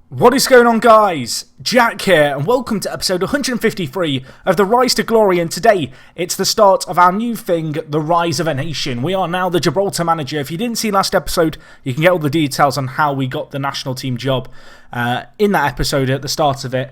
What is going on, guys? Jack here, and welcome to episode 153 of The Rise to Glory, and today it's the start of our new thing, The Rise of a Nation. We are now the Gibraltar manager. If you didn't see last episode, you can get all the details on how we got the national team job in that episode at the start of it.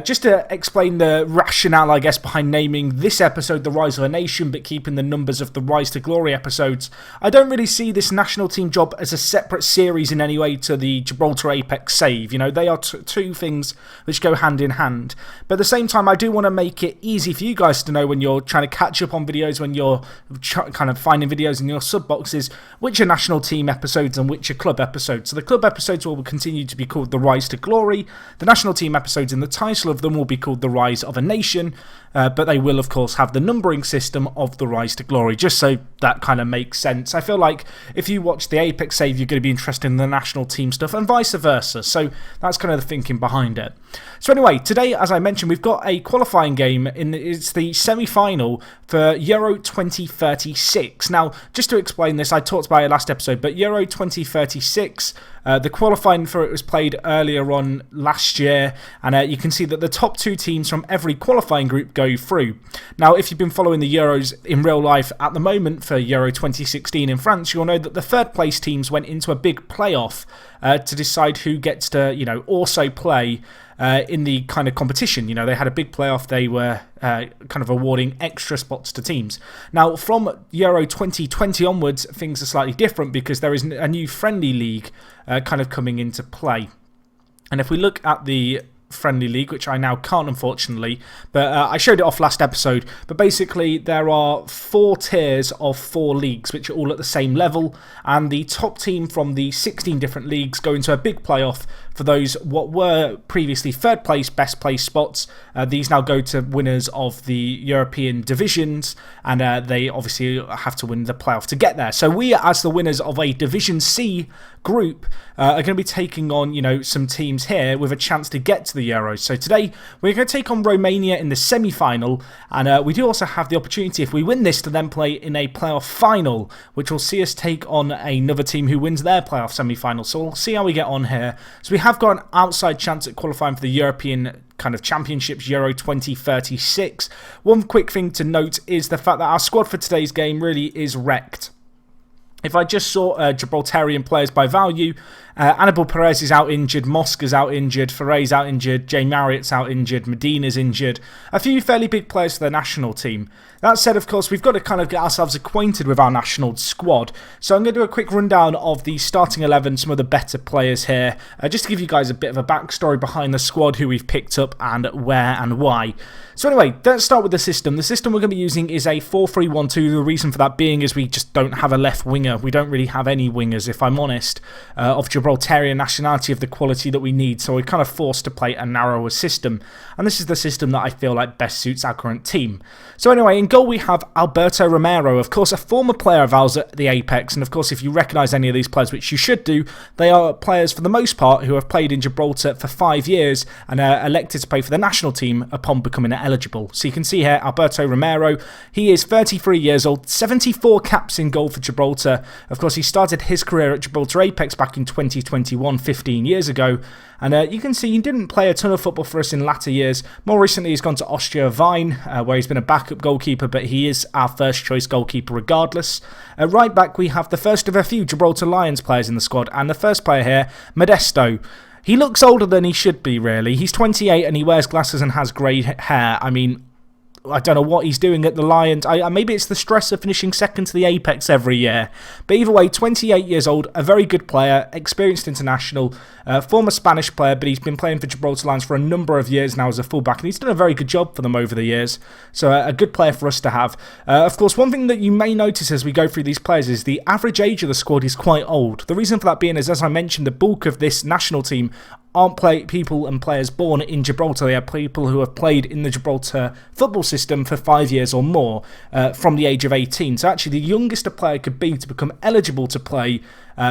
Just to explain the rationale, I guess, behind naming this episode The Rise of a Nation, but keeping the numbers of the Rise to Glory episodes, I don't really see this national team job as a separate series in any way to the Gibraltar Apex save. You know, they are two things which go hand in hand. But at the same time, I do want to make it easy for you guys to know when you're trying to catch up on videos, when you're kind of finding videos in your sub boxes, which are national team episodes and which are club episodes. So the club episodes will continue to be called The Rise to Glory. The national team episodes in the title of them will be called The Rise of a Nation, but they will of course have the numbering system of The Rise to Glory, just so that kind of makes sense. I feel like if you watch the Apex save, you're going to be interested in the national team stuff and vice versa, so that's kind of the thinking behind it. So anyway, today, as I mentioned, we've got a qualifying game. It's the semi-final for Euro 2036. Now, just to explain this, I talked about it last episode, but Euro 2036, the qualifying for it was played earlier on last year, and you can see that the top two teams from every qualifying group go through. Now, if you've been following the Euros in real life at the moment for Euro 2016 in France, you'll know that the third place teams went into a big playoff to decide who gets to, also play in the kind of competition. You know, they had a big playoff. They were kind of awarding extra spots to teams. Now, from Euro 2020 onwards, things are slightly different because there is a new friendly league kind of coming into play. And if we look at the friendly league, which I now can't unfortunately, but I showed it off last episode, but basically there are 4 tiers of 4 leagues which are all at the same level, and the top team from the 16 different leagues go into a big playoff for those what were previously third place, best place spots. These now go to winners of the European divisions, and they obviously have to win the playoff to get there. So we, as the winners of a Division C group, are going to be taking on, some teams here with a chance to get to the Euros. So today we're going to take on Romania in the semi-final, and we do also have the opportunity, if we win this, to then play in a playoff final, which will see us take on another team who wins their playoff semi-final. So we'll see how we get on here. So we have got an outside chance at qualifying for the European kind of championships, Euro 2036. One quick thing to note is the fact that our squad for today's game really is wrecked. If I just saw Gibraltarian players by value, Annabel Perez is out injured, Mosca's out injured, Ferre's out injured, Jay Marriott's out injured, Medina's injured. A few fairly big players for the national team. That said, of course, we've got to kind of get ourselves acquainted with our national squad. So I'm going to do a quick rundown of the starting 11, some of the better players here, just to give you guys a bit of a backstory behind the squad, who we've picked up and where and why. So anyway, let's start with the system. The system we're going to be using is a 4-3-1-2. The reason for that being is we just don't have a left winger. We don't really have any wingers, if I'm honest, of Gibraltarian nationality of the quality that we need. So we're kind of forced to play a narrower system. And this is the system that I feel like best suits our current team. So anyway, in goal we have Alberto Romero, of course a former player of ours at the Apex, and of course if you recognise any of these players, which you should do, they are players for the most part who have played in Gibraltar for 5 years and are elected to play for the national team upon becoming eligible. So you can see here Alberto Romero, he is 33 years old, 74 caps in goal for Gibraltar. Of course he started his career at Gibraltar Apex back in 2021, 15 years ago. And you can see he didn't play a ton of football for us in latter years. More recently, he's gone to Austria Wien, where he's been a backup goalkeeper, but he is our first choice goalkeeper regardless. At right back, we have the first of a few Gibraltar Lions players in the squad, and the first player here, Modesto. He looks older than he should be, really. He's 28 and he wears glasses and has grey hair. I mean, I don't know what he's doing at the Lions. Maybe it's the stress of finishing second to the Apex every year. But either way, 28 years old, a very good player, experienced international, former Spanish player, but he's been playing for Gibraltar Lions for a number of years now as a fullback, and he's done a very good job for them over the years. So a good player for us to have. Of course, one thing that you may notice as we go through these players is the average age of the squad is quite old. The reason for that being is, as I mentioned, the bulk of this national team aren't people and players born in Gibraltar. They are people who have played in the Gibraltar football system for 5 years or more from the age of 18. So actually the youngest a player could be to become eligible to play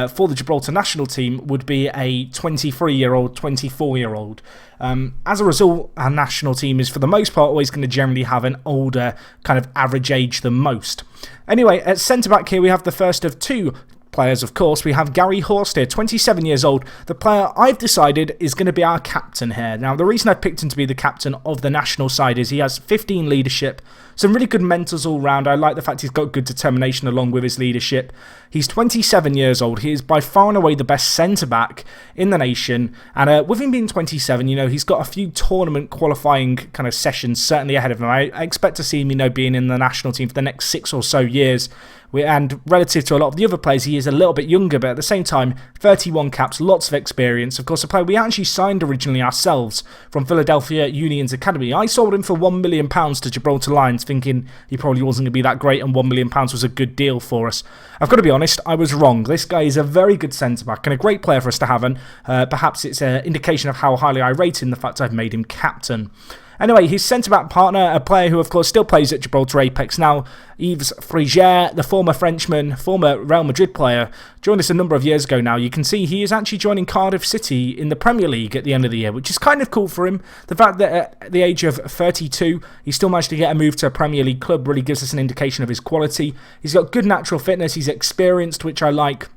for the Gibraltar national team would be a 23-year-old, 24-year-old. As a result, our national team is for the most part always going to generally have an older kind of average age than most. Anyway, at centre-back here we have the first of two players, of course, we have Gary Horst here, 27 years old, the player I've decided is going to be our captain here. Now, the reason I picked him to be the captain of the national side is he has 15 leadership, some really good mentors all round. I like the fact he's got good determination along with his leadership. He's 27 years old. He is by far and away the best centre-back in the nation. And with him being 27, he's got a few tournament qualifying kind of sessions certainly ahead of him. I expect to see him, being in the national team for the next 6 or so years. And relative to a lot of the other players, he is a little bit younger, but at the same time, 31 caps, lots of experience. Of course, a player we actually signed originally ourselves from Philadelphia Union's Academy. I sold him for £1 million to Gibraltar Lions, thinking he probably wasn't going to be that great, and £1 million was a good deal for us. I've got to be honest, I was wrong. This guy is a very good centre-back and a great player for us to have, and perhaps it's an indication of how highly I rate him, the fact I've made him captain. Anyway, his centre-back partner, a player who, of course, still plays at Gibraltar Apex now, Yves Frigier, the former Frenchman, former Real Madrid player, joined us a number of years ago now. You can see he is actually joining Cardiff City in the Premier League at the end of the year, which is kind of cool for him. The fact that at the age of 32, he still managed to get a move to a Premier League club really gives us an indication of his quality. He's got good natural fitness, he's experienced, which I like.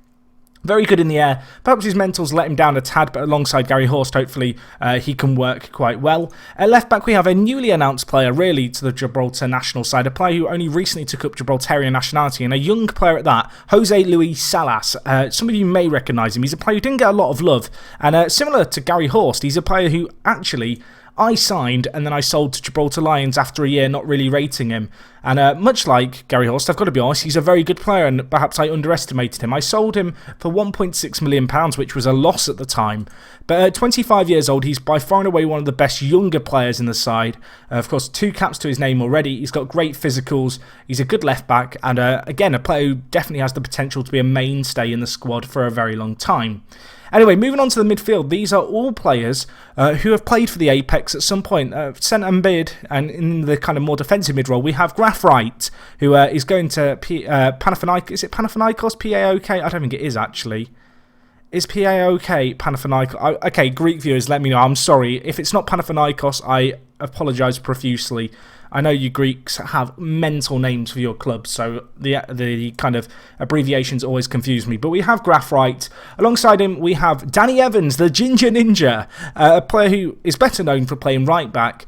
Very good in the air. Perhaps his mentals let him down a tad, but alongside Gary Horst, hopefully he can work quite well. At left back, we have a newly announced player, really, to the Gibraltar national side. A player who only recently took up Gibraltarian nationality, and a young player at that, Jose Luis Salas. Some of you may recognise him. He's a player who didn't get a lot of love. And similar to Gary Horst, he's a player who actually I signed and then I sold to Gibraltar Lions after a year not really rating him. And much like Gary Horst, I've got to be honest, he's a very good player and perhaps I underestimated him. I sold him for £1.6 million, which was a loss at the time. But at 25 years old, he's by far and away one of the best younger players in the side. Of course, 2 caps to his name already. He's got great physicals. He's a good left back. And again, a player who definitely has the potential to be a mainstay in the squad for a very long time. Anyway, moving on to the midfield, these are all players who have played for the Apex at some point. Centre mid, and in the kind of more defensive mid role, we have Graf Wright, who is going to Panathinaikos. Is it Panathinaikos? PAOK? I don't think it is, actually. Is PAOK Panathinaikos? Okay, Greek viewers, let me know. I'm sorry. If it's not Panathinaikos, I apologise profusely. I know you Greeks have mental names for your clubs, so the kind of abbreviations always confuse me. But we have Graf Wright. Alongside him, we have Danny Evans, the Ginger Ninja, a player who is better known for playing right back.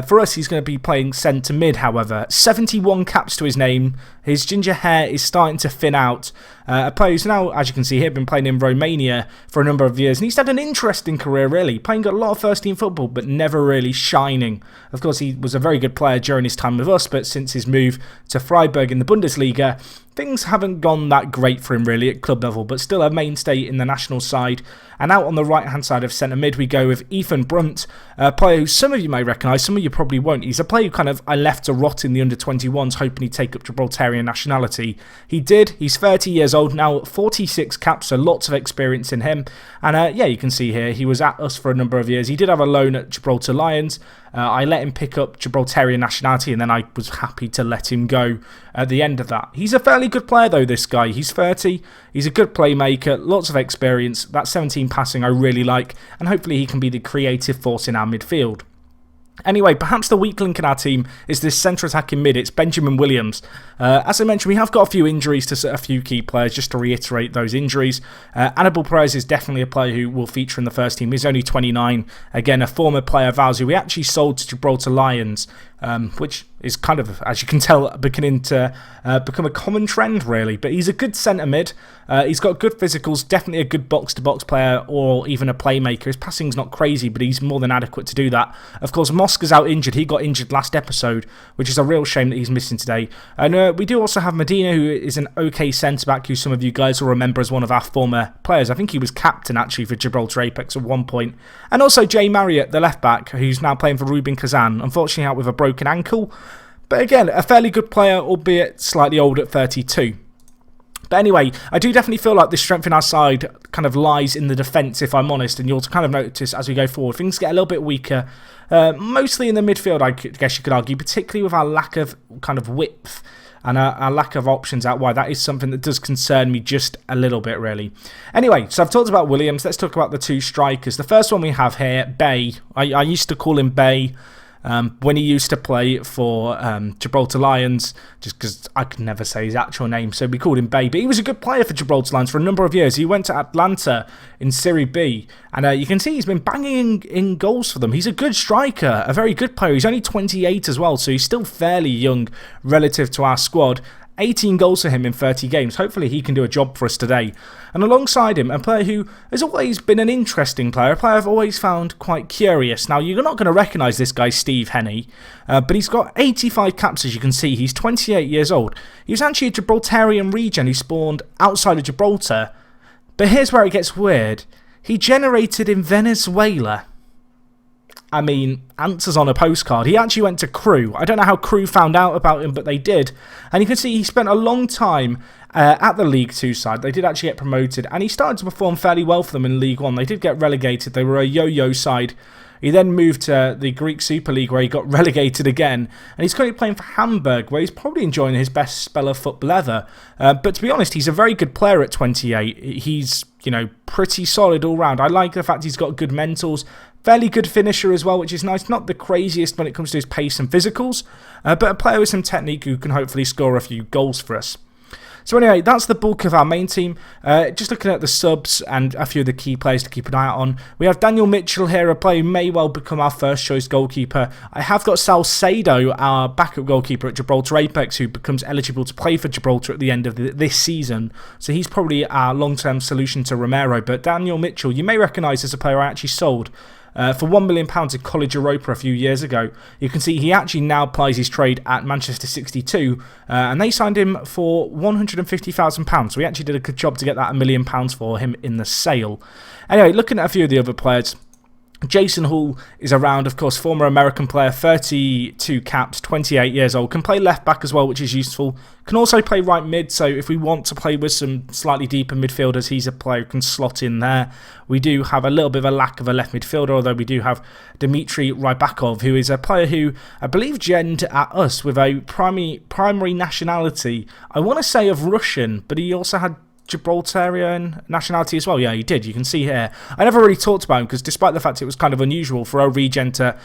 For us, he's going to be playing centre mid, however. 71 caps to his name. His ginger hair is starting to thin out. A player who's now, as you can see here, been playing in Romania for a number of years. And he's had an interesting career, really. Playing a lot of first-team football, but never really shining. Of course, he was a very good player during his time with us, but since his move to Freiburg in the Bundesliga, things haven't gone that great for him really at club level, but still a mainstay in the national side. And out on the right hand side of centre mid we go with Ethan Brunt, a player who some of you may recognise, some of you probably won't. He's a player who I left to rot in the under-21s hoping he'd take up Gibraltarian nationality. He did. He's 30 years old now, 46 caps, so lots of experience in him. And yeah, you can see here he was at us for a number of years. He did have a loan at Gibraltar Lions. I let him pick up Gibraltarian nationality and then I was happy to let him go at the end of that. He's a fairly good player though, this guy. He's 30, he's a good playmaker, lots of experience. That 17 passing I really like, and hopefully he can be the creative force in our midfield. Anyway, perhaps the weak link in our team is this centre attacking mid. It's Benjamin Williams. As I mentioned, we have got a few injuries to a few key players, just to reiterate those injuries. Anibal Perez is definitely a player who will feature in the first team. He's only 29. Again, a former player of ours who we actually sold to Gibraltar Lions, which is kind of, as you can tell, beginning to become a common trend, really. But he's a good centre mid. He's got good physicals, definitely a good box-to-box player or even a playmaker. His passing's not crazy, but he's more than adequate to do that. Of course, Mosca's out injured. He got injured last episode, which is a real shame that he's missing today. And we do also have Medina, who is an okay centre-back, who some of you guys will remember as one of our former players. I think he was captain, actually, for Gibraltar Apex at one point. And also Jay Marriott, the left-back, who's now playing for Rubin Kazan, unfortunately out with a broken ankle. But again, a fairly good player, albeit slightly old at 32. But anyway, I do definitely feel like the strength in our side kind of lies in the defence, if I'm honest. And you'll kind of notice as we go forward, things get a little bit weaker. Mostly in the midfield, I guess you could argue, particularly with our lack of kind of width and our lack of options out wide. That is something that does concern me just a little bit, really. Anyway, so I've talked about Williams. Let's talk about the two strikers. The first one we have here, Bay. I used to call him Bay. when he used to play for Gibraltar Lions, just because I could never say his actual name, so we called him Bay. But he was a good player for Gibraltar Lions for a number of years. He went to Atlanta in Serie B, and you can see he's been banging in goals for them. He's a good striker, a very good player. He's only 28 as well, so he's still fairly young relative to our squad. 18 goals for him in 30 games. Hopefully he can do a job for us today. And alongside him, a player who has always been an interesting player, a player I've always found quite curious. Now, you're not going to recognise this guy, Steve Henney, but he's got 85 caps, as you can see. He's 28 years old. He was actually a Gibraltarian regen who spawned outside of Gibraltar. But here's where it gets weird. He generated in Venezuela. I mean, answers on a postcard. He actually went to Crew. I don't know how Crew found out about him, but they did. And you can see he spent a long time at the League 2 side. They did actually get promoted, and he started to perform fairly well for them in League 1. They did get relegated. They were a yo-yo side. He then moved to the Greek Super League, where he got relegated again. And he's currently playing for Hamburg, where he's probably enjoying his best spell of football ever. But to be honest, he's a very good player at 28. He's, pretty solid all round. I like the fact he's got good mentals. Fairly good finisher as well, which is nice. Not the craziest when it comes to his pace and physicals, but a player with some technique who can hopefully score a few goals for us. So anyway, that's the bulk of our main team. Just looking at the subs and a few of the key players to keep an eye out on. We have Daniel Mitchell here, a player who may well become our first choice goalkeeper. I have got Salcedo, our backup goalkeeper at Gibraltar Apex, who becomes eligible to play for Gibraltar at the end of this season. So he's probably our long-term solution to Romero. But Daniel Mitchell, you may recognise as a player I actually sold for £1 million in College Europa a few years ago. You can see he actually now plies his trade at Manchester 62, and they signed him for £150,000. So we actually did a good job to get that £1 million for him in the sale. Anyway, looking at a few of the other players. Jason Hall is around, of course, former American player, 32 caps, 28 years old. Can play left back as well, which is useful. Can also play right mid, so if we want to play with some slightly deeper midfielders, he's a player who can slot in there. We do have a little bit of a lack of a left midfielder, although we do have Dmitry Rybakov, who is a player who I believe genned at us with a primary nationality, I want to say of Russian, but he also had Gibraltarian nationality as well. Yeah, he did. You can see here. I never really talked about him because despite the fact it was kind of unusual for a regen to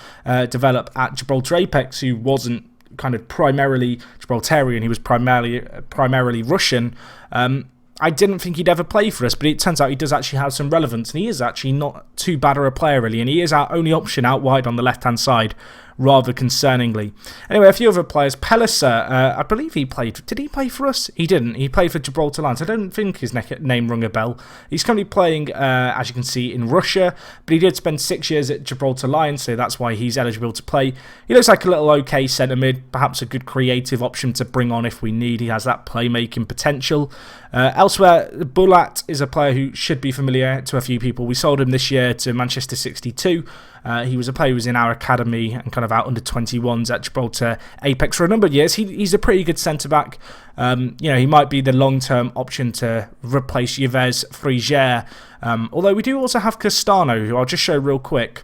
develop at Gibraltar Apex, who wasn't kind of primarily Gibraltarian, he was primarily Russian. I didn't think he'd ever play for us, but it turns out he does actually have some relevance, and he is actually not too bad of a player, really, and he is our only option out wide on the left-hand side, rather concerningly. Anyway, a few other players. Pellicer, I believe he played... Did he play for us? He didn't. He played for Gibraltar Lions. I don't think his name rung a bell. He's currently playing, as you can see, in Russia, but he did spend 6 years at Gibraltar Lions, so that's why he's eligible to play. He looks like a little okay centre mid, perhaps a good creative option to bring on if we need. He has that playmaking potential. Elsewhere, Bulat is a player who should be familiar to a few people. We sold him this year to Manchester 62. He was a player who was in our academy and kind of out under 21s at Gibraltar Apex for a number of years. He's a pretty good centre-back. He might be the long-term option to replace Yves Frigère. Although we do also have Castano, who I'll just show real quick,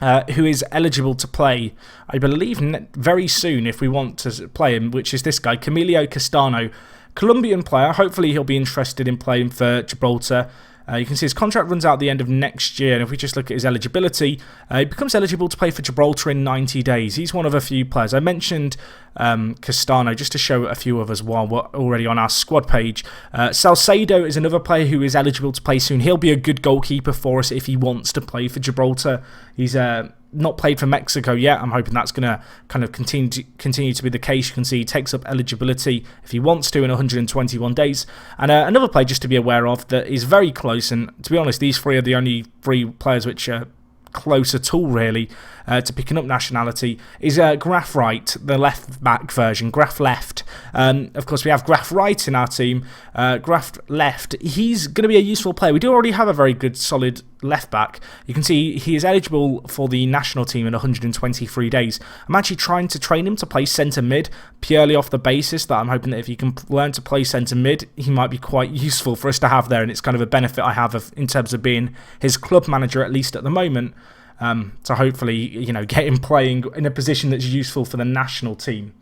who is eligible to play, I believe, very soon if we want to play him, which is this guy, Camilo Castano. Colombian player. Hopefully he'll be interested in playing for Gibraltar. You can see his contract runs out at the end of next year, and if we just look at his eligibility, he becomes eligible to play for Gibraltar in 90 days. He's one of a few players. I mentioned Castano just to show a few of us while we're already on our squad page. Salcedo is another player who is eligible to play soon. He'll be a good goalkeeper for us if he wants to play for Gibraltar. He's not played for Mexico yet. I'm hoping that's going to kind of continue to be the case. You can see he takes up eligibility if he wants to in 121 days. And another player just to be aware of that is very close, and to be honest, these three are the only three players which are close at all, really, to picking up nationality, is Graf Right, the left back version, Graf Left. Of course, we have Graf Right in our team. Graf Left, he's going to be a useful player. We do already have a very good, solid left back. You can see he is eligible for the national team in 123 days. I'm actually trying to train him to play centre mid, purely off the basis that I'm hoping that if he can learn to play centre mid, he might be quite useful for us to have there, and it's kind of a benefit I have in terms of being his club manager, at least at the moment. So hopefully, get him playing in a position that's useful for the national team.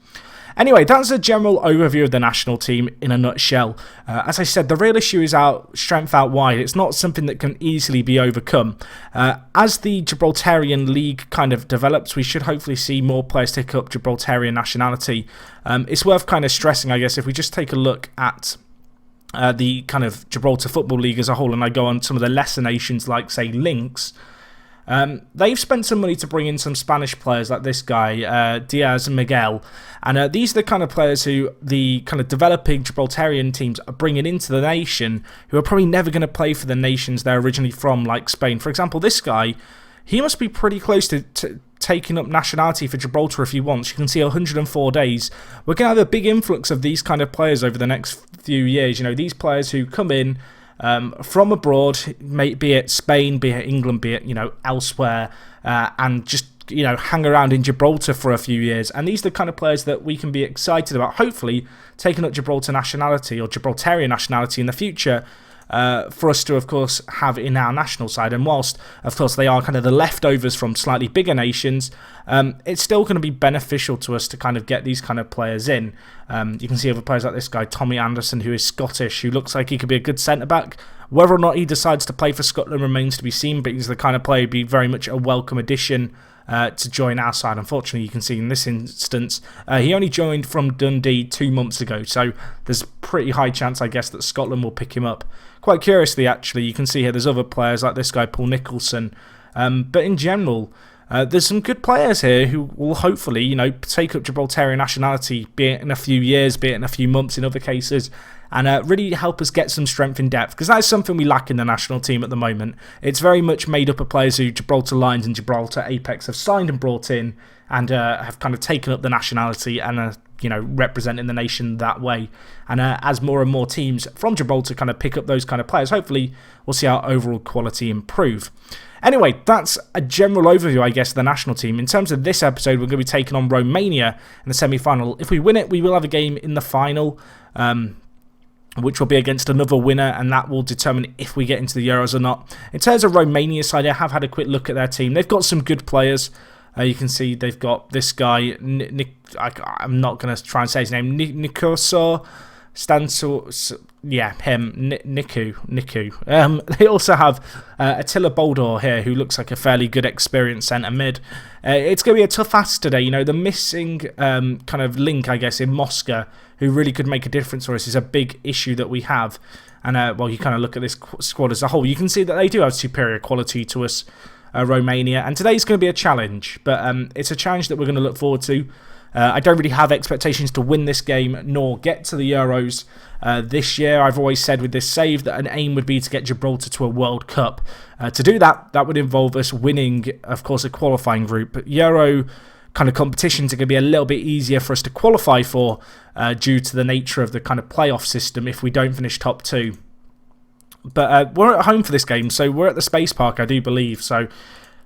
Anyway, that's a general overview of the national team in a nutshell. As I said, the real issue is our strength out wide. It's not something that can easily be overcome. As the Gibraltarian League kind of develops, we should hopefully see more players take up Gibraltarian nationality. It's worth kind of stressing, I guess, if we just take a look at the kind of Gibraltar Football League as a whole, and I go on some of the lesser nations like, say, Lynx. They've spent some money to bring in some Spanish players like this guy, Diaz and Miguel. And these are the kind of players who the kind of developing Gibraltarian teams are bringing into the nation, who are probably never going to play for the nations they're originally from, like Spain. For example, this guy, he must be pretty close to taking up nationality for Gibraltar if he wants. You can see 104 days. We're going to have a big influx of these kind of players over the next few years. You know, these players who come in from abroad, be it Spain, be it England, be it, you know, elsewhere, and just, you know, hang around in Gibraltar for a few years. And these are the kind of players that we can be excited about, hopefully taking up Gibraltar nationality or Gibraltarian nationality in the future, for us to, of course, have in our national side. And whilst, of course, they are kind of the leftovers from slightly bigger nations, it's still going to be beneficial to us to kind of get these kind of players in. You can see other players like this guy, Tommy Anderson, who is Scottish, who looks like he could be a good centre-back. Whether or not he decides to play for Scotland remains to be seen, but he's the kind of player who'd be very much a welcome addition to join our side. Unfortunately, you can see in this instance, he only joined from Dundee 2 months ago, so there's a pretty high chance, I guess, that Scotland will pick him up. Quite curiously, actually, you can see here there's other players like this guy, Paul Nicholson, but in general, there's some good players here who will hopefully, you know, take up Gibraltarian nationality, be it in a few years, be it in a few months in other cases, and really help us get some strength in depth, because that's something we lack in the national team at the moment. It's very much made up of players who Gibraltar Lions and Gibraltar Apex have signed and brought in, and have kind of taken up the nationality and are, you know, representing the nation that way. And as more and more teams from Gibraltar kind of pick up those kind of players, hopefully we'll see our overall quality improve. Anyway, that's a general overview, I guess, of the national team. In terms of this episode, we're going to be taking on Romania in the semi-final. If we win it, we will have a game in the final, which will be against another winner, and that will determine if we get into the Euros or not. In terms of Romania's side, I have had a quick look at their team. They've got some good players. You can see they've got this guy, I'm not going to try and say his name, Nikoso Stanso, yeah, him, Niku. They also have Attila Boldor here, who looks like a fairly good experienced centre mid. It's going to be a tough ask today. You know, the missing kind of link, I guess, in Mosca, who really could make a difference for us, is a big issue that we have. And, well, you kind of look at this squad as a whole, you can see that they do have superior quality to us, Romania. And today's going to be a challenge, but it's a challenge that we're going to look forward to. I don't really have expectations to win this game nor get to the Euros this year. I've always said with this save that an aim would be to get Gibraltar to a World Cup. To do that, that would involve us winning, of course, a qualifying group. But Euro kind of competitions are going to be a little bit easier for us to qualify for due to the nature of the kind of playoff system if we don't finish top two. But we're at home for this game, so we're at the Space Park, I do believe. So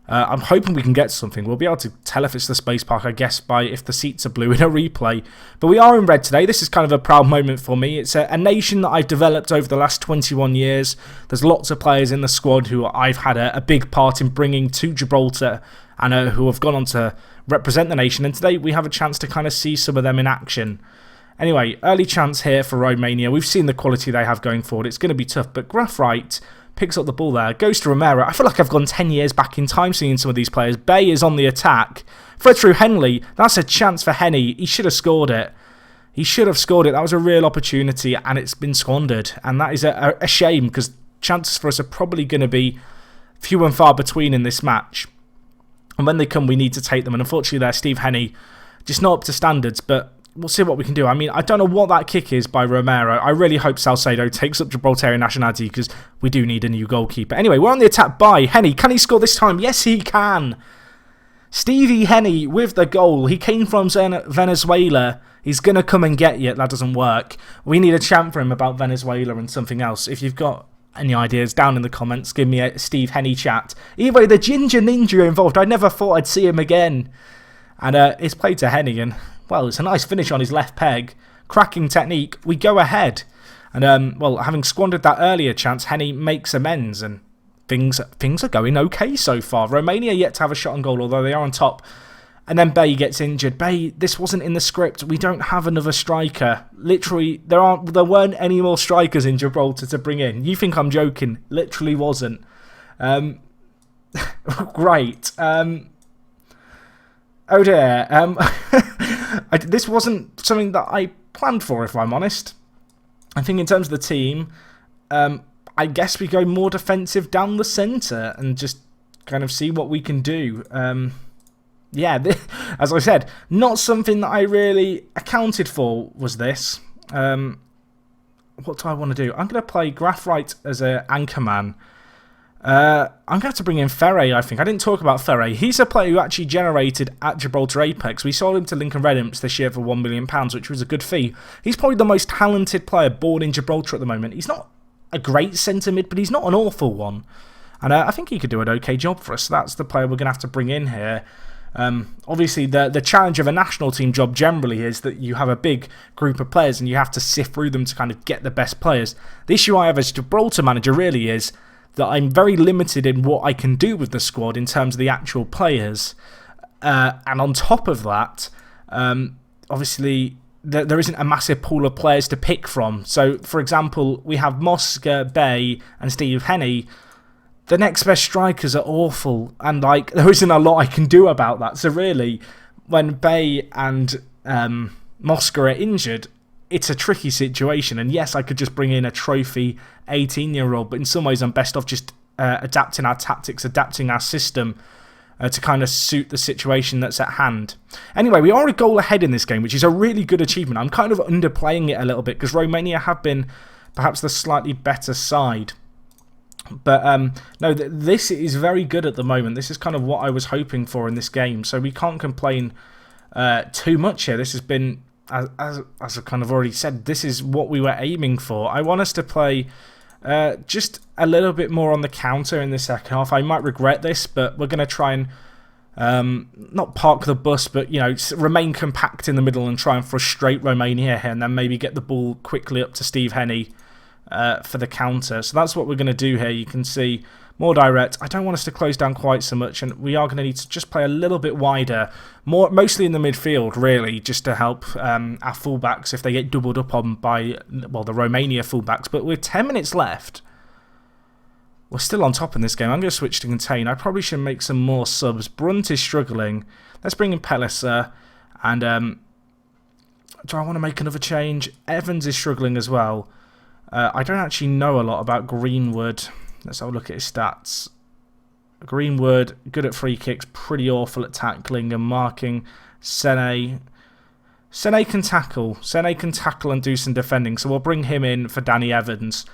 I'm hoping we can get something. We'll be able to tell if it's the Space Park, I guess, by if the seats are blue in a replay. But we are in red today. This is kind of a proud moment for me. It's a nation that I've developed over the last 21 years. There's lots of players in the squad who I've had a big part in bringing to Gibraltar and who have gone on to represent the nation. And today we have a chance to kind of see some of them in action. Anyway, early chance here for Romania. We've seen the quality they have going forward. It's going to be tough, but Graf Wright picks up the ball there, goes to Romero. I feel like I've gone 10 years back in time seeing some of these players. Bay is on the attack. Fred through Henley. That's a chance for Henny. He should have scored it. He should have scored it. That was a real opportunity, and it's been squandered. And that is a shame, because chances for us are probably going to be few and far between in this match. And when they come, we need to take them. And unfortunately there, Steve Henny, just not up to standards, but we'll see what we can do. I mean, I don't know what that kick is by Romero. I really hope Salcedo takes up Gibraltarian nationality, because we do need a new goalkeeper. Anyway, we're on the attack by Henny. Can he score this time? Yes, he can. Stevie Henny with the goal. He came from Venezuela. He's going to come and get you. That doesn't work. We need a chant for him about Venezuela and something else. If you've got any ideas, down in the comments, give me a Steve Henny chat. Anyway, the Ginger Ninja involved. I never thought I'd see him again. And it's played to Henny, and well, it's a nice finish on his left peg. Cracking technique. We go ahead. And, well, having squandered that earlier chance, Henny makes amends. And things are going okay so far. Romania yet to have a shot on goal, although they are on top And then Bay gets injured. Bay, this wasn't in the script. We don't have another striker. Literally, there weren't any more strikers in Gibraltar to bring in. You think I'm joking? Literally wasn't. Great. Oh dear. This wasn't something that I planned for, if I'm honest. I think in terms of the team, I guess we go more defensive down the centre and just kind of see what we can do. Yeah, as I said, not something that I really accounted for was this. What do I want to do? I'm going to play Graphite as an anchorman. I'm going to have to bring in Ferre, I think. I didn't talk about Ferre. He's a player who actually generated at Gibraltar Apex. We sold him to Lincoln Red Imps this year for £1 million, which was a good fee. He's probably the most talented player born in Gibraltar at the moment. He's not a great centre mid, but he's not an awful one. And I think he could do an okay job for us. So that's the player we're going to have to bring in here. Obviously, the challenge of a national team job generally is that you have a big group of players and you have to sift through them to kind of get the best players. The issue I have as Gibraltar manager really is that I'm very limited in what I can do with the squad in terms of the actual players. And on top of that, obviously, there isn't a massive pool of players to pick from. So, for example, we have Mosca, Bay and Steve Henney. The next best strikers are awful, and like there isn't a lot I can do about that. So really, when Bay and Mosca are injured, it's a tricky situation. And yes, I could just bring in a trophy 18-year-old, but in some ways I'm best off just adapting our tactics, adapting our system to kind of suit the situation that's at hand. Anyway, we are a goal ahead in this game, which is a really good achievement. I'm kind of underplaying it a little bit because Romania have been perhaps the slightly better side. But no, this is very good at the moment. This is kind of what I was hoping for in this game. So we can't complain too much here. This has been, as I've kind of already said, this is what we were aiming for. I want us to play just a little bit more on the counter in the second half. I might regret this, but we're going to try and not park the bus, but remain compact in the middle and try and frustrate Romania here, and then maybe get the ball quickly up to Steve Henney for the counter. So that's what we're going to do here. You can see more direct. I don't want us to close down quite so much, and we are going to need to just play a little bit wider, mostly in the midfield, really, just to help our fullbacks if they get doubled up on by, well, the Romania fullbacks. But with 10 minutes left, we're still on top in this game. I'm going to switch to contain. I probably should make some more subs. Brunt is struggling. Let's bring in Pellicer. And do I want to make another change? Evans is struggling as well. I don't actually know a lot about Greenwood. Let's have a look at his stats. Greenwood, good at free kicks, pretty awful at tackling and marking. Sene can tackle. Sene can tackle and do some defending, so we'll bring him in for Danny Evans.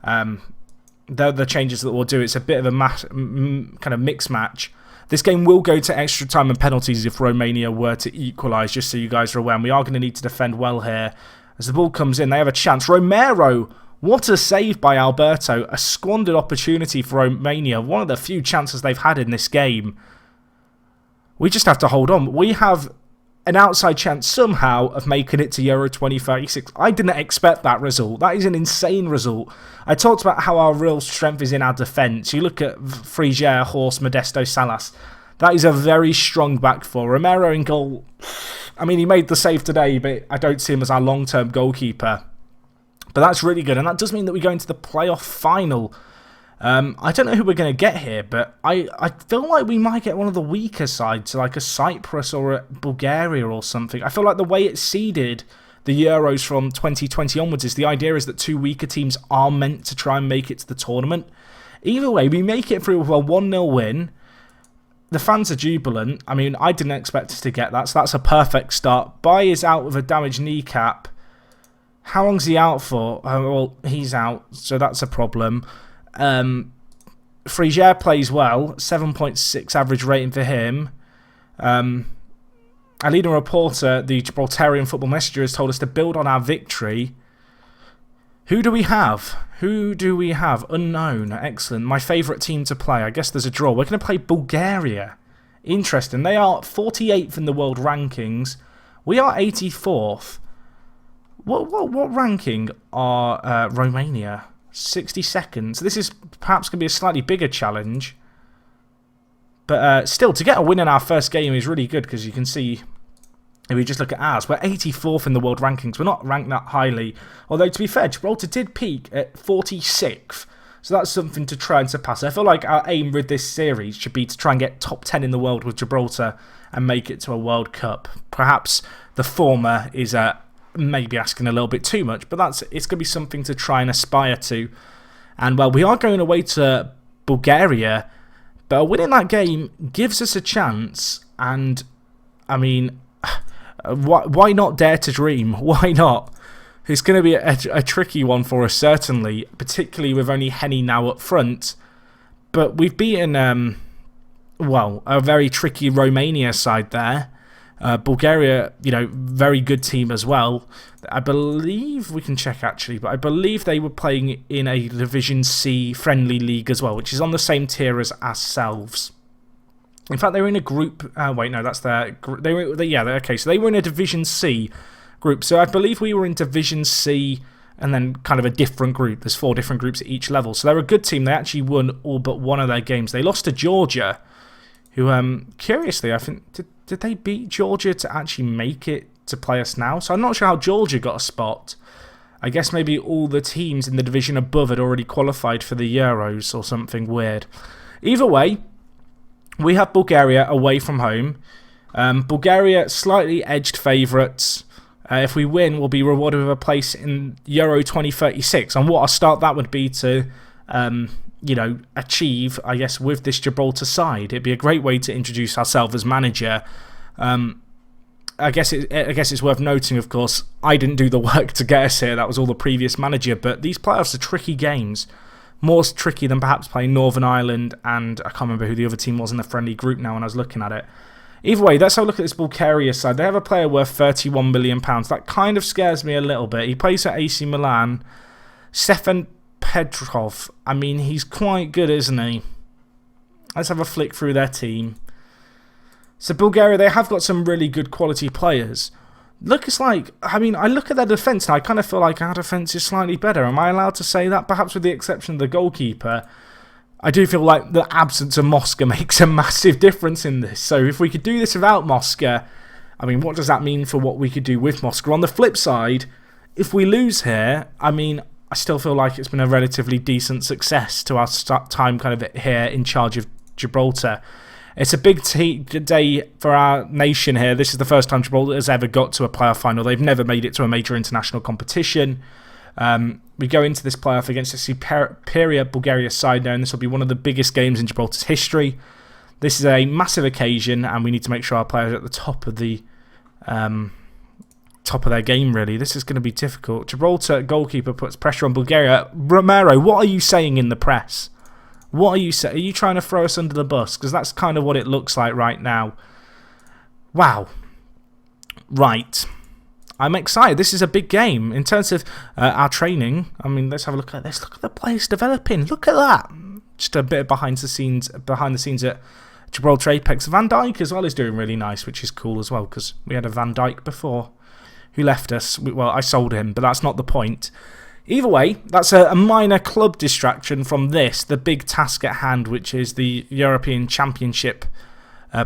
They're the changes that we'll do. It's a bit of a kind of mixed match. This game will go to extra time and penalties if Romania were to equalise, just so you guys are aware. And we are going to need to defend well here. As the ball comes in, they have a chance. Romero, what a save by Alberto. A squandered opportunity for Romania. One of the few chances they've had in this game. We just have to hold on. We have an outside chance somehow of making it to Euro 2036. I didn't expect that result. That is an insane result. I talked about how our real strength is in our defence. You look at Frigier, Horst, Modesto, Salas. That is a very strong back four. Romero in goal. I mean, he made the save today, but I don't see him as our long-term goalkeeper. But that's really good, and that does mean that we go into the playoff final. I don't know who we're going to get here, but I feel like we might get one of the weaker sides, like a Cyprus or a Bulgaria or something. I feel like the way it's seeded the Euros from 2020 onwards is the idea is that two weaker teams are meant to try and make it to the tournament. Either way, we make it through with a 1-0 win. The fans are jubilant. I mean, I didn't expect us to get that, so that's a perfect start. Bai is out with a damaged kneecap. How long's he out for? Well, he's out, so that's a problem. Frigier plays well, 7.6 average rating for him. Our leading reporter, the Gibraltarian Football Messenger, has told us to build on our victory. Who do we have? Unknown. Excellent. My favourite team to play. I guess there's a draw. We're going to play Bulgaria. Interesting. They are 48th in the world rankings. We are 84th. What ranking are Romania? 62nd. So this is perhaps going to be a slightly bigger challenge. But still, to get a win in our first game is really good because you can see, if we just look at ours, we're 84th in the world rankings. We're not ranked that highly. Although, to be fair, Gibraltar did peak at 46th. So that's something to try and surpass. I feel like our aim with this series should be to try and get top 10 in the world with Gibraltar and make it to a World Cup. Perhaps the former is maybe asking a little bit too much, but it's going to be something to try and aspire to. And, well, we are going away to Bulgaria, but winning that game gives us a chance. And, I mean, why not dare to dream? Why not? It's going to be a tricky one for us, certainly, particularly with only Henny now up front. But we've beaten, well, a very tricky Romania side there. Bulgaria, very good team as well. I believe, we can check actually, but I believe they were playing in a Division C friendly league as well, which is on the same tier as ourselves. In fact, they were in a group. Wait, no, that's their. Okay, so they were in a Division C group. So I believe we were in Division C and then kind of a different group. There's 4 different groups at each level. So they're a good team. They actually won all but one of their games. They lost to Georgia, who, curiously, I think, did they beat Georgia to actually make it to play us now? So I'm not sure how Georgia got a spot. I guess maybe all the teams in the division above had already qualified for the Euros or something weird. Either way, we have Bulgaria away from home. Bulgaria slightly edged favourites. If we win, we'll be rewarded with a place in Euro 2036. And what a start that would be to, achieve, I guess, with this Gibraltar side. It'd be a great way to introduce ourselves as manager. I guess it's worth noting, of course, I didn't do the work to get us here. That was all the previous manager. But these playoffs are tricky games. More tricky than perhaps playing Northern Ireland, and I can't remember who the other team was in the friendly group now when I was looking at it. Either way, let's have a look at this Bulgaria side. They have a player worth £31 million. That kind of scares me a little bit. He plays at AC Milan. Stefan Petrov. I mean, he's quite good, isn't he? Let's have a flick through their team. So Bulgaria, they have got some really good quality players. I look at their defence and I kind of feel like our defence is slightly better. Am I allowed to say that? Perhaps with the exception of the goalkeeper. I do feel like the absence of Mosca makes a massive difference in this. So if we could do this without Mosca, I mean, what does that mean for what we could do with Mosca? On the flip side, if we lose here, I mean, I still feel like it's been a relatively decent success to our time kind of here in charge of Gibraltar. It's a big day for our nation here. This is the first time Gibraltar has ever got to a playoff final. They've never made it to a major international competition. We go into this playoff against a superior Bulgaria side now, and this will be one of the biggest games in Gibraltar's history. This is a massive occasion, and we need to make sure our players are at the top of their game, really. This is going to be difficult. Gibraltar goalkeeper puts pressure on Bulgaria. Romero, what are you saying in the press? What are you saying? Are you trying to throw us under the bus? Because that's kind of what it looks like right now. Wow. Right. I'm excited. This is a big game. In terms of our training, I mean, let's have a look at this. Look at the players developing. Look at that. Just a bit of behind the scenes at Gibraltar Apex. Van Dijk as well is doing really nice, which is cool as well, because we had a Van Dijk before who left us. Well, I sold him, but that's not the point. Either way, that's a minor club distraction from the big task at hand, which is the European Championship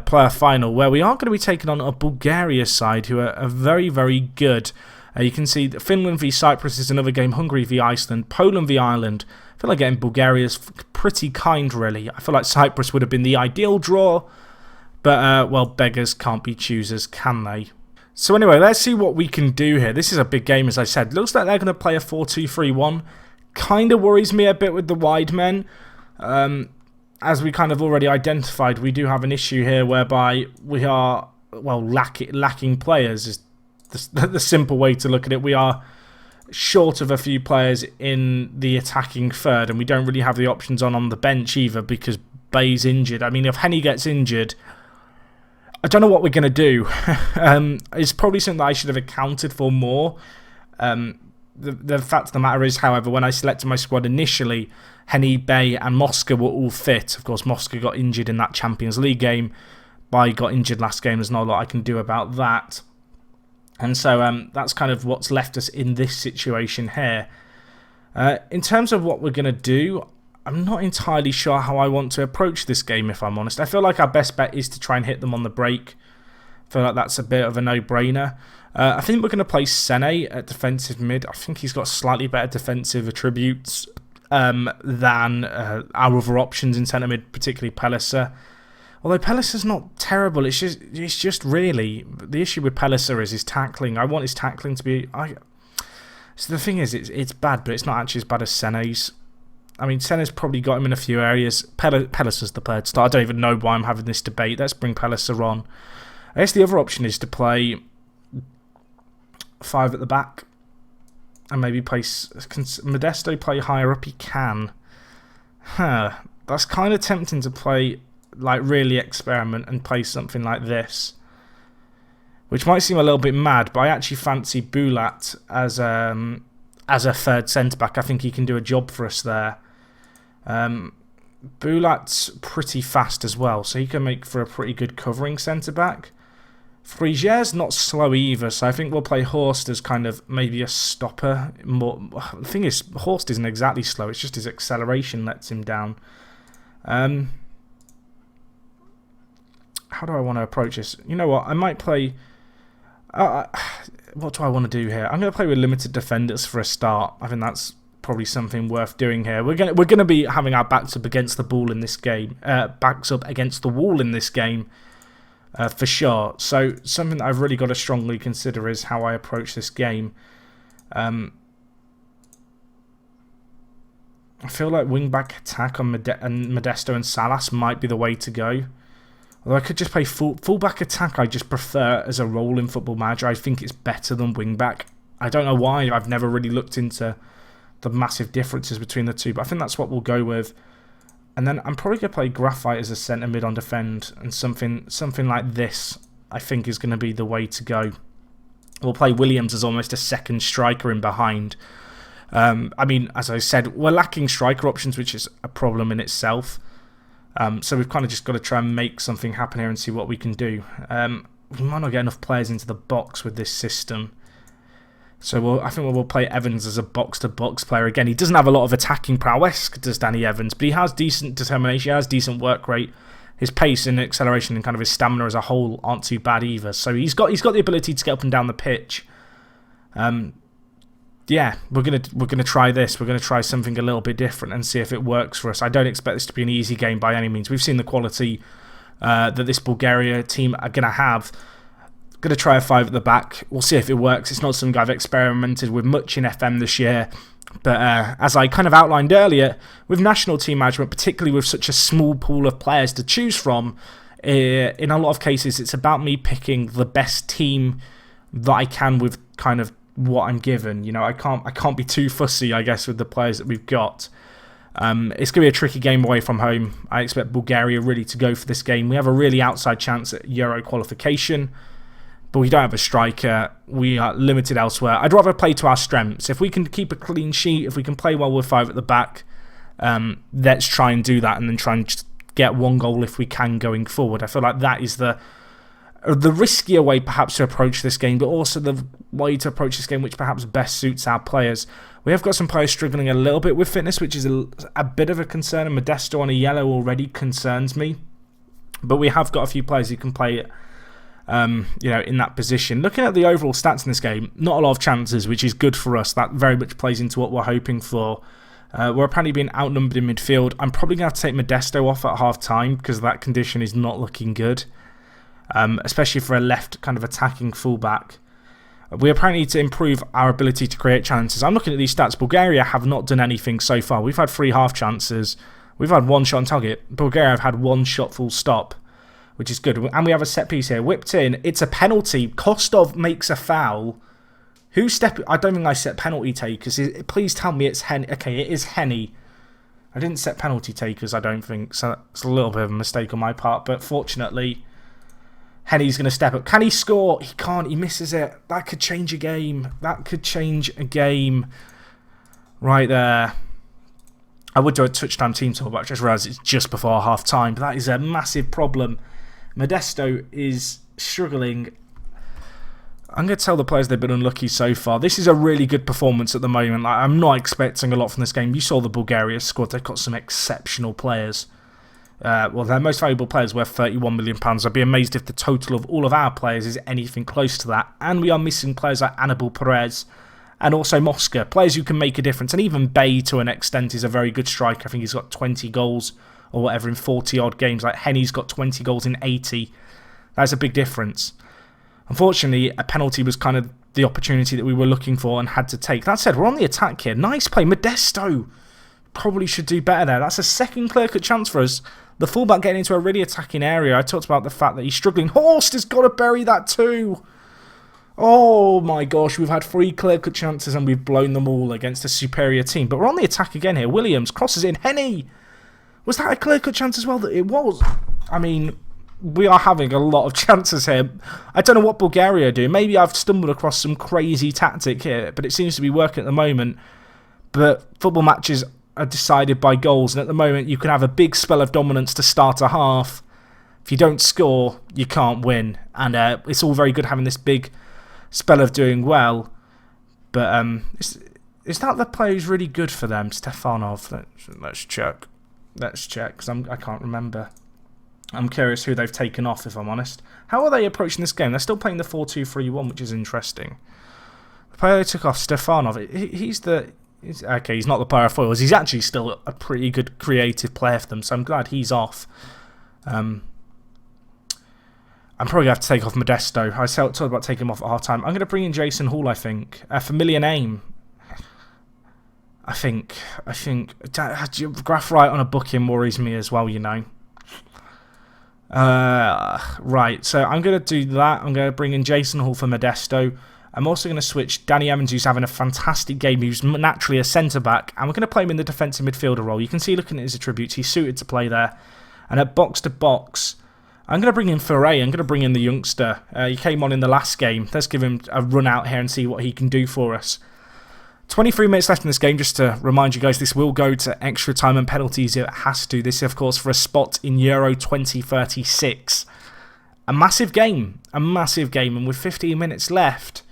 player final, where we are going to be taking on a Bulgaria side who are very, very good. You can see that Finland v Cyprus is another game, Hungary v Iceland, Poland v Ireland. I feel like getting Bulgaria's pretty kind, really. I feel like Cyprus would have been the ideal draw, but, well, beggars can't be choosers, can they? So anyway, let's see what we can do here. This is a big game, as I said. Looks like they're going to play a 4-2-3-1. Kind of worries me a bit with the wide men. As we kind of already identified, we do have an issue here whereby we are, well, lacking players is the simple way to look at it. We are short of a few players in the attacking third, and we don't really have the options on the bench either because Bay's injured. I mean, if Henny gets injured, I don't know what we're going to do. It's probably something that I should have accounted for more. The fact of the matter is, however, when I selected my squad initially, Henny, Bay and Mosca were all fit. Of course, Mosca got injured in that Champions League game. Bay got injured last game. There's not a lot I can do about that. And so that's kind of what's left us in this situation here. In terms of what we're going to do, I'm not entirely sure how I want to approach this game, if I'm honest. I feel like our best bet is to try and hit them on the break. I feel like that's a bit of a no-brainer. I think we're going to play Sene at defensive mid. I think he's got slightly better defensive attributes than our other options in centre mid, particularly Pellicer. Although Pellicer's not terrible, it's just really the issue with Pellicer is his tackling. I want his tackling to be. So the thing is, it's bad, but it's not actually as bad as Sene's. I mean, Sene's probably got him in a few areas. Pellicer's the player to start. I don't even know why I'm having this debate. Let's bring Pellicer on. I guess the other option is to play 5 at the back and maybe play Modesto play higher up. He can. That's kind of tempting to play, like, really experiment and play something like this, which might seem a little bit mad, but I actually fancy Bulat as a third centre back. I think he can do a job for us there. Bulat's pretty fast as well, so he can make for a pretty good covering centre back. Friger's not slow either, so I think we'll play Horst as kind of maybe a stopper. The thing is, Horst isn't exactly slow, it's just his acceleration lets him down. How do I want to approach this? You know what, I might play... what do I want to do here? I'm going to play with limited defenders for a start. I think that's probably something worth doing here. We're going to be having our backs up against the ball in this game. Backs up against the wall in this game. For sure. So something that I've really got to strongly consider is how I approach this game. I feel like wing-back attack on Modesto and Salas might be the way to go. Although I could just play full-back attack, I just prefer as a role in Football Manager. I think it's better than wing-back. I don't know why. I've never really looked into the massive differences between the two, but I think that's what we'll go with. And then I'm probably going to play Graphite as a centre mid on defend, and something like this I think is going to be the way to go. We'll play Williams as almost a second striker in behind. I mean, as I said, we're lacking striker options, which is a problem in itself. So we've kind of just got to try and make something happen here and see what we can do. We might not get enough players into the box with this system. So I think we'll play Evans as a box-to-box player. Again, he doesn't have a lot of attacking prowess, does Danny Evans, but he has decent determination, he has decent work rate. His pace and acceleration and kind of his stamina as a whole aren't too bad either. So he's got the ability to get up and down the pitch. Yeah, we're gonna try this. We're gonna try something a little bit different and see if it works for us. I don't expect this to be an easy game by any means. We've seen the quality that this Bulgaria team are gonna have. Going to try a 5 at the back. We'll see if it works. It's not something I've experimented with much in FM this year. But as I kind of outlined earlier, with national team management, particularly with such a small pool of players to choose from, in a lot of cases, it's about me picking the best team that I can with kind of what I'm given. You know, I can't be too fussy, I guess, with the players that we've got. It's going to be a tricky game away from home. I expect Bulgaria really to go for this game. We have a really outside chance at Euro qualification, but we don't have a striker. We are limited elsewhere. I'd rather play to our strengths. If we can keep a clean sheet, if we can play well with 5 at the back, let's try and do that and then try and just get 1 goal if we can going forward. I feel like that is the riskier way perhaps to approach this game, but also the way to approach this game which perhaps best suits our players. We have got some players struggling a little bit with fitness, which is a bit of a concern, and Modesto on a yellow already concerns me. But we have got a few players who can play in that position. Looking at the overall stats in this game, not a lot of chances, which is good for us. That very much plays into what we're hoping for. We're apparently being outnumbered in midfield. I'm probably going to have to take Modesto off at half-time because that condition is not looking good, especially for a left kind of attacking fullback. We apparently need to improve our ability to create chances. I'm looking at these stats. Bulgaria have not done anything so far. We've had 3 half chances. We've had 1 shot on target. Bulgaria have had 1 shot full stop, which is good. And we have a set piece here. Whipped in. It's a penalty. Kostov makes a foul. I don't think I set penalty takers. Please tell me it's Henny. Okay, it is Henny. I didn't set penalty takers, I don't think. So it's a little bit of a mistake on my part. But fortunately, Henny's going to step up. Can he score? He can't. He misses it. That could change a game. That could change a game. Right there. I would do a touchtime team talk, but I just realised it's just before half time. But that is a massive problem. Modesto is struggling. I'm going to tell the players they've been unlucky so far. This is a really good performance at the moment. Like, I'm not expecting a lot from this game. You saw the Bulgaria squad. They've got some exceptional players. Well, their most valuable players worth £31 million. I'd be amazed if the total of all of our players is anything close to that. And we are missing players like Anibal Perez and also Mosca. Players who can make a difference. And even Bay, to an extent, is a very good striker. I think he's got 20 goals or whatever in 40-odd games. Like Henny's got 20 goals in 80. That's a big difference. Unfortunately, a penalty was kind of the opportunity that we were looking for and had to take. That said, we're on the attack here. Nice play. Modesto probably should do better there. That's a second clear-cut chance for us. The fullback getting into a really attacking area. I talked about the fact that he's struggling. Horst has got to bury that too. Oh my gosh, we've had 3 clear-cut chances and we've blown them all against a superior team. But we're on the attack again here. Williams crosses in. Henny! Was that a clear-cut chance as well? That it was. I mean, we are having a lot of chances here. I don't know what Bulgaria are doing. Maybe I've stumbled across some crazy tactic here, but it seems to be working at the moment. But football matches are decided by goals, and at the moment you can have a big spell of dominance to start a half. If you don't score, you can't win. And it's all very good having this big spell of doing well. But is that the player who's really good for them, Stefanov? Let's check. Let's check, because I can't remember. I'm curious who they've taken off, if I'm honest. How are they approaching this game? They're still playing the 4-2-3-1, which is interesting. The player they took off, Stefanov, okay, he's not the player of foils. He's actually still a pretty good creative player for them, so I'm glad he's off. I'm probably going to have to take off Modesto. I talked about taking him off at half-time. I'm going to bring in Jason Hall, I think. A familiar name. I think graph right on a booking worries me as well, you know. Right, so I'm going to do that. I'm going to bring in Jason Hall for Modesto. I'm also going to switch Danny Evans, who's having a fantastic game, who's naturally a centre-back, and we're going to play him in the defensive midfielder role. You can see, looking at his attributes, he's suited to play there. And at box-to-box, I'm going to bring in Ferre. I'm going to bring in the youngster. He came on in the last game. Let's give him a run out here and see what he can do for us. 23 minutes left in this game. Just to remind you guys, this will go to extra time and penalties if it has to. This, of course, for a spot in Euro 2036. A massive game. And with 15 minutes left,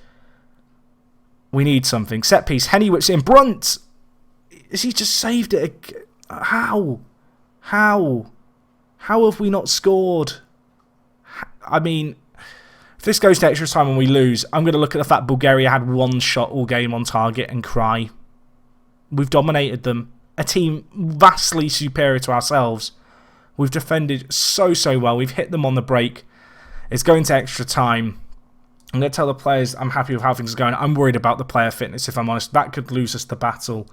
we need something. Set piece. Henny whips in. Brunt! Has he just saved it? How? How have we not scored? I mean, if this goes to extra time and we lose, I'm going to look at the fact Bulgaria had 1 shot all game on target and cry. We've dominated them. A team vastly superior to ourselves. We've defended so well. We've hit them on the break. It's going to extra time. I'm going to tell the players I'm happy with how things are going. I'm worried about the player fitness, if I'm honest. That could lose us the battle.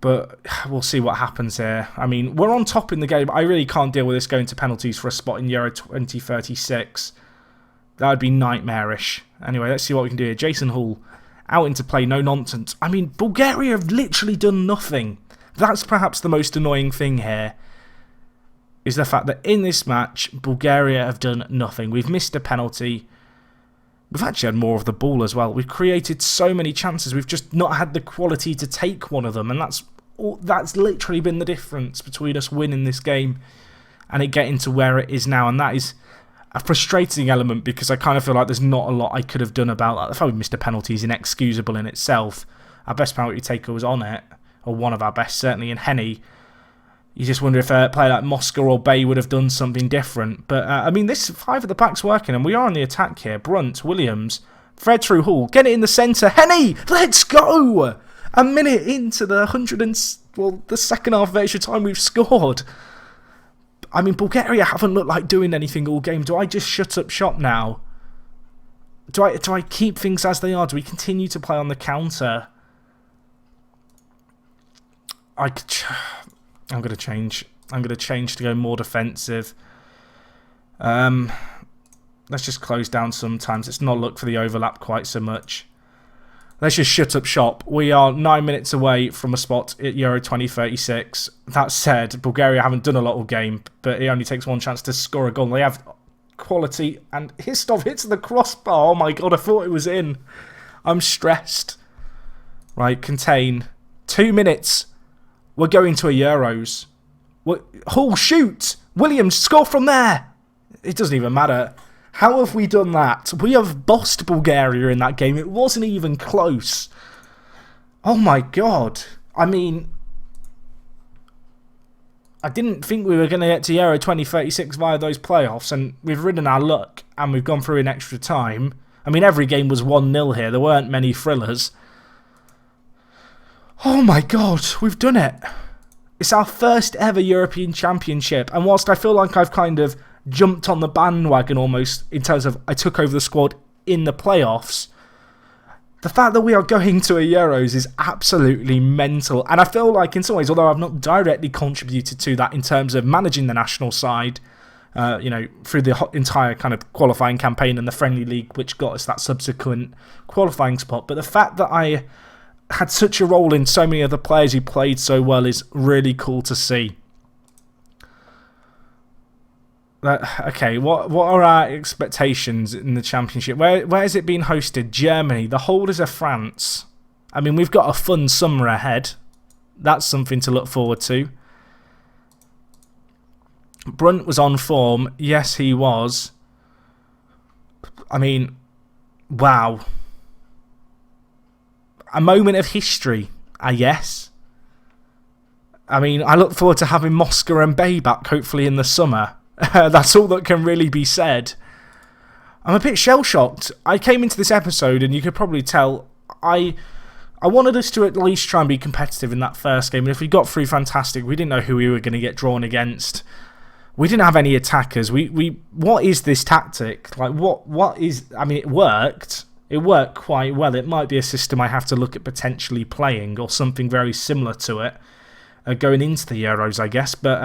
But we'll see what happens here. I mean, we're on top in the game. I really can't deal with this going to penalties for a spot in Euro 2036. That would be nightmarish. Anyway, let's see what we can do here. Jason Hall out into play, no nonsense. I mean, Bulgaria have literally done nothing. That's perhaps the most annoying thing here, is the fact that in this match, Bulgaria have done nothing. We've missed a penalty. We've actually had more of the ball as well. We've created so many chances. We've just not had the quality to take one of them. And that's literally been the difference between us winning this game and it getting to where it is now. And that is a frustrating element, because I kind of feel like there's not a lot I could have done about that. The fact we missed a penalty is inexcusable in itself. Our best penalty taker was on it, or one of our best, certainly, in Henny. You just wonder if a player like Mosca or Bay would have done something different. But, I mean, this 5 at the back's working, and we are on the attack here. Brunt, Williams, Fred through Hall, get it in the centre. Henny, let's go! A minute into the the second half of extra time we've scored. I mean, Bulgaria haven't looked like doing anything all game. Do I just shut up shop now? Do I keep things as they are? Do we continue to play on the counter? I'm going to change. I'm going to change to go more defensive. Let's just close down sometimes. Let's not look for the overlap quite so much. Let's just shut up shop. We are 9 minutes away from a spot at Euro 2036. That said, Bulgaria haven't done a lot all game, but it only takes 1 chance to score a goal. They have quality, and Histov hits the crossbar. Oh my god, I thought it was in. I'm stressed. Right, contain. 2 minutes. We're going to a Euros. Hall, shoot! Williams, score from there! It doesn't even matter. How have we done that? We have bossed Bulgaria in that game. It wasn't even close. Oh my god. I mean, I didn't think we were going to get to Euro 2036 via those playoffs, and we've ridden our luck, and we've gone through in extra time. I mean, every game was 1-0 here. There weren't many thrillers. Oh my god, we've done it. It's our first ever European Championship, and whilst I feel like I've kind of jumped on the bandwagon almost in terms of I took over the squad in the playoffs, the fact that we are going to a Euros is absolutely mental. And I feel like in some ways, although I've not directly contributed to that in terms of managing the national side, through the entire kind of qualifying campaign and the friendly league, which got us that subsequent qualifying spot, but the fact that I had such a role in so many other players who played so well is really cool to see. Okay, what are our expectations in the championship? Where is it being hosted? Germany. The holders are France. I mean, we've got a fun summer ahead. That's something to look forward to. Brunt was on form. Yes, he was. I mean, wow. A moment of history, I guess. I mean, I look forward to having Mosca and Bay back, hopefully in the summer. That's all that can really be said. I'm a bit shell-shocked. I came into this episode, and you could probably tell, I wanted us to at least try and be competitive in that first game, and if we got through, fantastic. We didn't know who we were going to get drawn against. We didn't have any attackers. What is this tactic? Like, what is... I mean, it worked. It worked quite well. It might be a system I have to look at potentially playing or something very similar to it going into the Euros, I guess. But,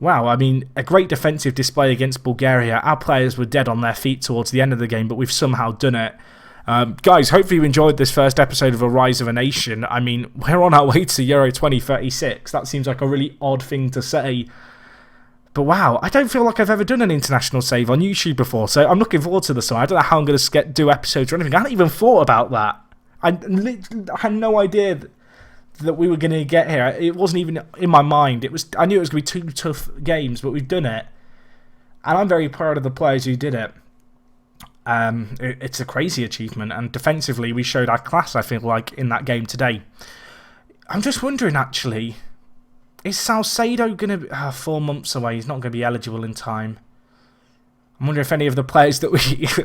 wow, I mean, a great defensive display against Bulgaria. Our players were dead on their feet towards the end of the game, but we've somehow done it. Guys, hopefully you enjoyed this first episode of A Rise of a Nation. I mean, we're on our way to Euro 2036. That seems like a really odd thing to say. But wow, I don't feel like I've ever done an international save on YouTube before, so I'm looking forward to this one. I don't know how I'm going to do episodes or anything. I hadn't even thought about that. I had no idea that we were going to get here. It wasn't even in my mind. I knew it was going to be 2 tough games, but we've done it. And I'm very proud of the players who did it. It's a crazy achievement, and defensively we showed our class, I feel like, in that game today. I'm just wondering, actually... Is Salcedo going to be 4 months away? He's not going to be eligible in time. I'm wondering if any of the players that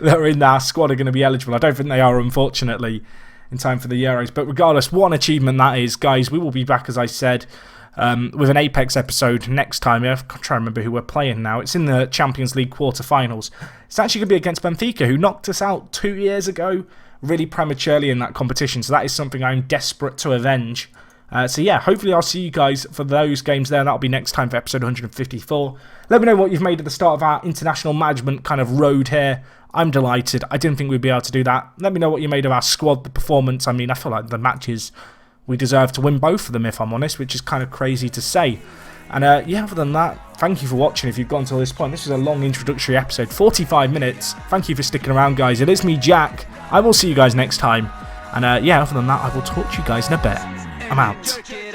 that are in our squad are going to be eligible. I don't think they are, unfortunately, in time for the Euros. But regardless, what an achievement that is. Guys, we will be back, as I said, with an Apex episode next time. I'm trying to remember who we're playing now. It's in the Champions League quarterfinals. It's actually going to be against Benfica, who knocked us out 2 years ago, really prematurely in that competition. So that is something I'm desperate to avenge. So yeah, hopefully I'll see you guys for those games there. That'll be next time for episode 154. Let me know what you've made at the start of our international management kind of road here. I'm delighted. I didn't think we'd be able to do that. Let me know what you made of our squad, the performance. I mean, I feel like the matches, we deserve to win both of them, if I'm honest, which is kind of crazy to say. And yeah, other than that, thank you for watching if you've gotten to this point. This was a long introductory episode, 45 minutes. Thank you for sticking around, guys. It is me, Jack. I will see you guys next time. And yeah, other than that, I will talk to you guys in a bit. I'm out.